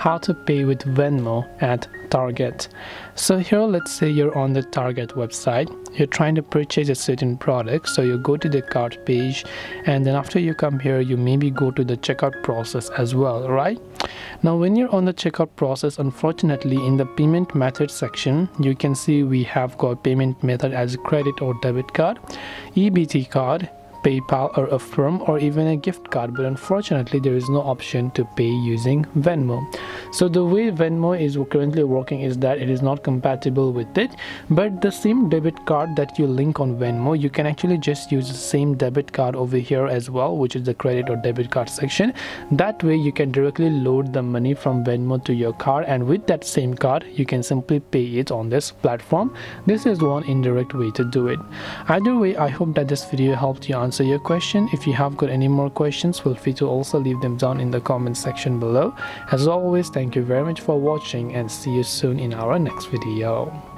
how to pay with Venmo at Target. So here, let's say you're on the Target website, you're trying to purchase a certain product, so you go to the cart page, and then after you come here, you maybe go to the checkout process as well, right? Now when you're on the checkout process, unfortunately in the payment method section, you can see we have got payment method as credit or debit card, EBT card, PayPal or Affirm, or even a gift card, but unfortunately there is no option to pay using Venmo. So the way Venmo is currently working is that it is not compatible with it, but the same debit card that you link on Venmo, you can actually just use the same debit card over here as well, which is the credit or debit card section. That way you can directly load the money from Venmo to your card, and with that same card you can simply pay it on this platform. This is one indirect way to do it. Either way, I hope that this video helped you answer your question. If you have got any more questions, feel free to also leave them down in the comment section below. As always, thank you very much for watching, and see you soon in our next video.